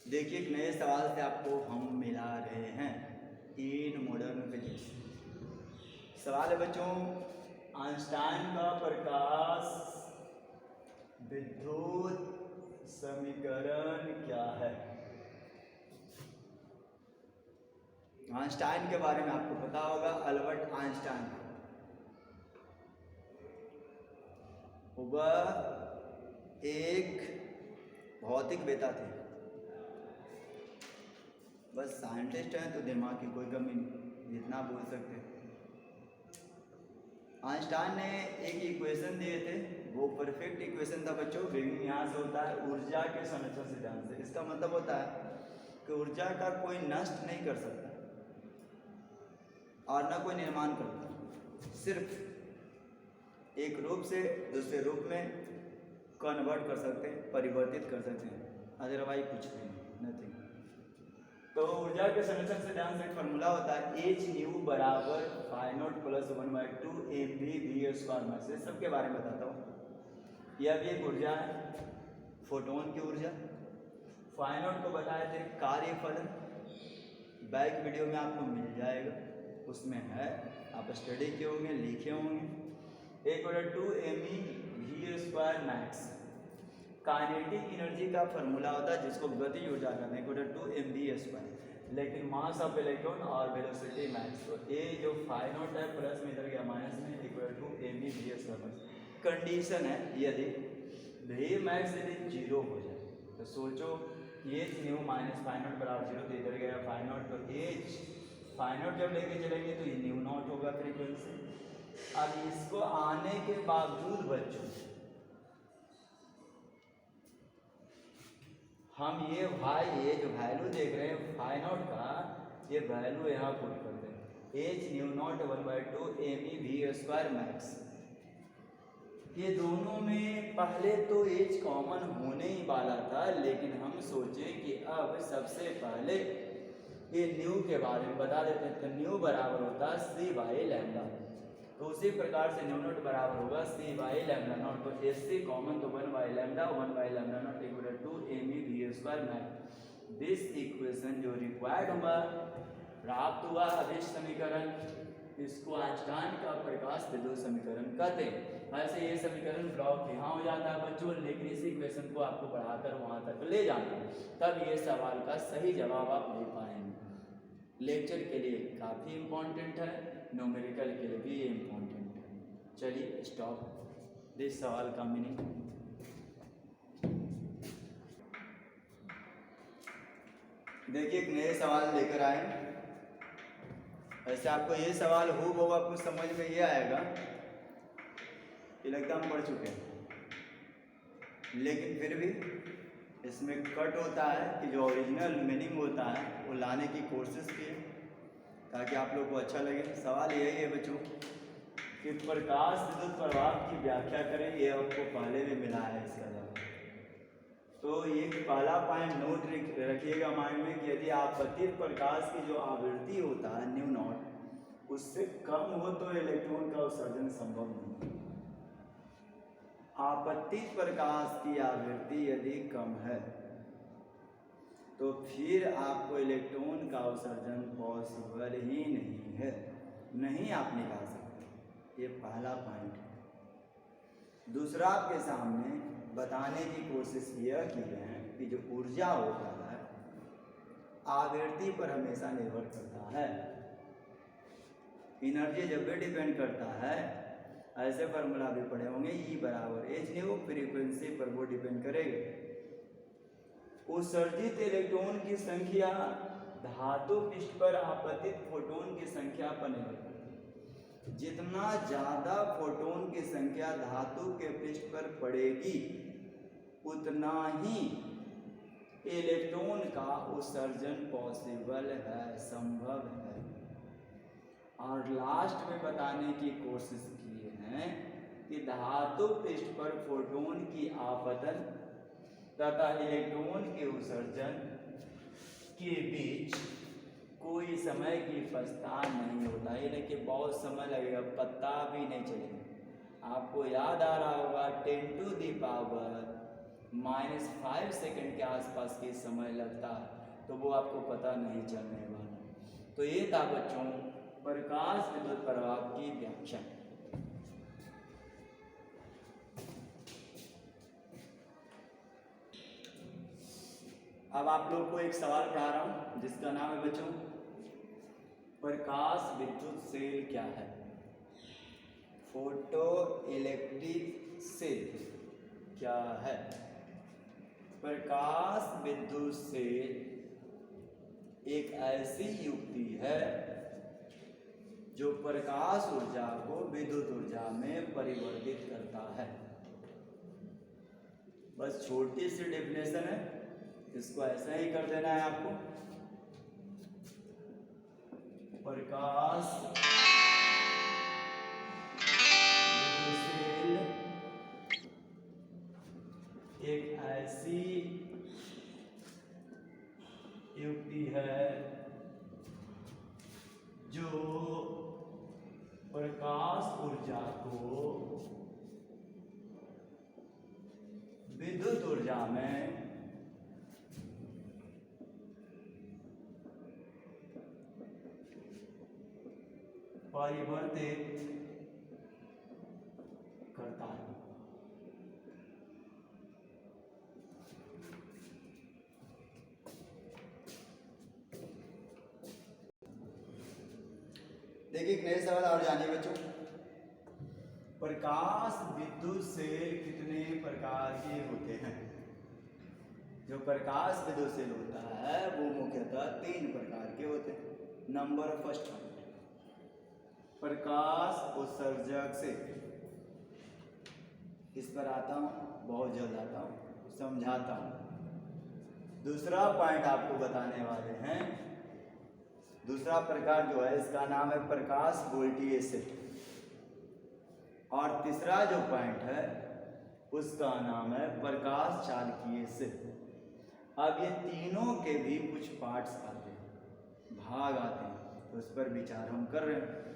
देखिए एक नए सवाल से आपको हम मिला रहे हैं इन मॉडर्न फिजिक्स। सवाल है बच्चों, आइंस्टाइन का प्रकाश विद्युत समीकरण क्या है? आइंस्टाइन के बारे में आपको पता होगा, अल्बर्ट आइंस्टाइन। वह एक भौतिकवेत्ता थे। बस साइंटिस्ट हैं तो दिमाग की कोई कमी नहीं, जितना बोल सकते हैं। आइंस्टाइन ने एक इक्वेशन दिए थे, वो परफेक्ट इक्वेशन था बच्चों। बिगिनिंग यहाँ से होता है ऊर्जा के संरक्षण सिद्धांत से। इसका मतलब होता है कि ऊर्जा का कोई नष्ट नहीं कर सकता और न कोई निर्माण करता, सिर्फ एक रूप से दूसरे रूप में कन्वर्ट कर सकते हैं, परिवर्तित कर सकते हैं, अदरवाइज कुछ नहीं, नथिंग। तो ऊर्जा के संरक्षण सिद्धांत से एक फॉर्मूला होता है एच न्यू बराबर फाई नॉट प्लस 1/2 mv/। सबके बारे में बताता हूँ। यह भी एक ऊर्जा है, फोटोन की ऊर्जा। फाई नॉट को बताए थे कार्यफलन, बैक वीडियो में आपको मिल जाएगा, उसमें है, आप स्टडी किए होंगे, लिखे होंगे। 1/2 mv/2 मैक्स काइनेटिक एनर्जी का फॉर्मूला होता है, जिसको गति ऊर्जा कहते हैं, 1/2 mv/2। लेकिन मास ऑफ इलेक्ट्रॉन और वेलोसिटी मैक्स, तो ये जो फाई नॉट है प्लस में इधर गया माइनस में, 1/2 mv/2। कंडीशन है यदि वी मैक्स यदि 0 हो जाए तो सोचो H nu minus phi naught बराबर 0, तो इधर गया फाई नॉट, तो एच फाई नॉट जब लेके चलेंगे तो ये न्यू नॉट होगा फ्रीक्वेंसी। अब इसको आने के बावजूद बच्चों हम ये जो वैल्यू देख रहे हैं फाई नॉट का, ये वैल्यू यहाँ पुट कर दें, H new not 1/2 mv/2 max. ये दोनों में पहले तो एच कॉमन होने ही वाला था, लेकिन हम सोचे कि अब सबसे पहले ये न्यू के बारे में बता देते हैं। तो न्यू बराबर होता है c/λ, तो उसी प्रकार से न्यू नॉट बराबर होगा c/λ नॉट। तो एस सी कॉमन तो 1/λ 1/λ not 2 mv/2 max. This equation जो रिक्वायर्ड हुआ, प्राप्त हुआ अभिष्ट समीकरण, इसको आइंस्टाइन का प्रकाश विद्युत समीकरण कहते हैं। वैसे ये समीकरण ब्लॉक यहाँ हो जाता है बच्चों, लेकिन इस इक्वेशन को आपको बढ़ाकर वहाँ तक ले जाना, तब ये सवाल का सही जवाब आप दे पाएंगे। लेक्चर के लिए काफ़ी इम्पोर्टेंट है, न्यूमेरिकल के लिए भी ये इम्पोर्टेंट है। चलिए स्टॉप दिस सवाल का मीनिंग। देखिए एक नए सवाल लेकर आए। ऐसे आपको ये सवाल हो आपको समझ में ये आएगा कि लगता हम पढ़ चुके हैं, लेकिन फिर भी इसमें कट होता है कि जो ओरिजिनल मीनिंग होता है वो लाने की कोशिश की, ताकि आप लोग को अच्छा लगे। सवाल यही है बच्चों कि प्रकाश विद्युत प्रभाव की व्याख्या करें। ये आपको पहले भी मिला है इसका जवाब। तो ये पहला पॉइंट नोट रखिएगा माइंड में कि यदि आपतित प्रकाश की जो आवृत्ति होता है न्यू नॉट, उससे कम हो तो इलेक्ट्रॉन का उत्सर्जन संभव नहीं। आपतित प्रकाश की आवृत्ति यदि कम है तो फिर आपको इलेक्ट्रॉन का उत्सर्जन पॉसिबल ही नहीं है, नहीं आप निकाल सकते। ये पहला पॉइंट है। दूसरा आपके सामने बताने की कोशिश यह की है कि जो ऊर्जा होता है आवृत्ति पर हमेशा निर्भर करता है। एनर्जी जब भी डिपेंड करता है, ऐसे फार्मूला भी पढ़े होंगे, E बराबर एच न्यू, फ्रीक्वेंसी पर वो डिपेंड करेगा। उत्सर्जित इलेक्ट्रॉन की संख्या धातु पृष्ठ पर आपतित फोटोन की संख्या पर निर्भर करती है। जितना ज़्यादा फोटोन की संख्या धातु के पृष्ठ पर पड़ेगी, उतना ही इलेक्ट्रॉन का उत्सर्जन पॉसिबल है, संभव है। और लास्ट में बताने की कोशिश की है कि धातु पृष्ठ पर फोटोन की आपतन तथा इलेक्ट्रॉन के उत्सर्जन के बीच कोई समय की प्रस्थान नहीं होता, यानी कि बहुत समय लगेगा, पता भी नहीं चलेगा। आपको याद आ रहा होगा 10⁻⁴ -5 सेकंड के आसपास के समय लगता है, तो वो आपको पता नहीं चलने वाला। तो ये था बच्चों प्रकाश विद्युत प्रभाव की व्याख्या। अब आप लोग को एक सवाल पढ़ा रहा हूं जिसका नाम है बच्चों प्रकाश विद्युत सेल क्या है। फोटो इलेक्ट्रिक सेल क्या है। प्रकाश विद्युत सेल एक ऐसी युक्ति है जो प्रकाश ऊर्जा को विद्युत ऊर्जा में परिवर्तित करता है। बस छोटी सी डेफिनेशन है, इसको ऐसा ही कर देना है आपको। प्रकाश विद्युत सेल एक ऐसी युक्ति है जो प्रकाश ऊर्जा को विद्युत ऊर्जा में परिवर्तित करता है। देखिए एक नए सवाल और जानिए बच्चों। प्रकाश विद्युत सेल कितने प्रकार के होते हैं। जो प्रकाश विद्युत सेल होता है वो मुख्यतः 3 प्रकार के होते हैं। नंबर फर्स्ट प्रकाश उत्सर्जक से, इस पर आता हूँ, बहुत जल्द आता हूँ, समझाता हूँ। दूसरा पॉइंट आपको बताने वाले हैं। दूसरा प्रकार जो है इसका नाम है प्रकाश वोल्टेज से, और तीसरा जो पॉइंट है उसका नाम है प्रकाश चालकीय से। अब ये तीनों के भी कुछ पार्ट्स आते हैं, भाग आते हैं, तो उस पर विचार हम कर रहे हैं।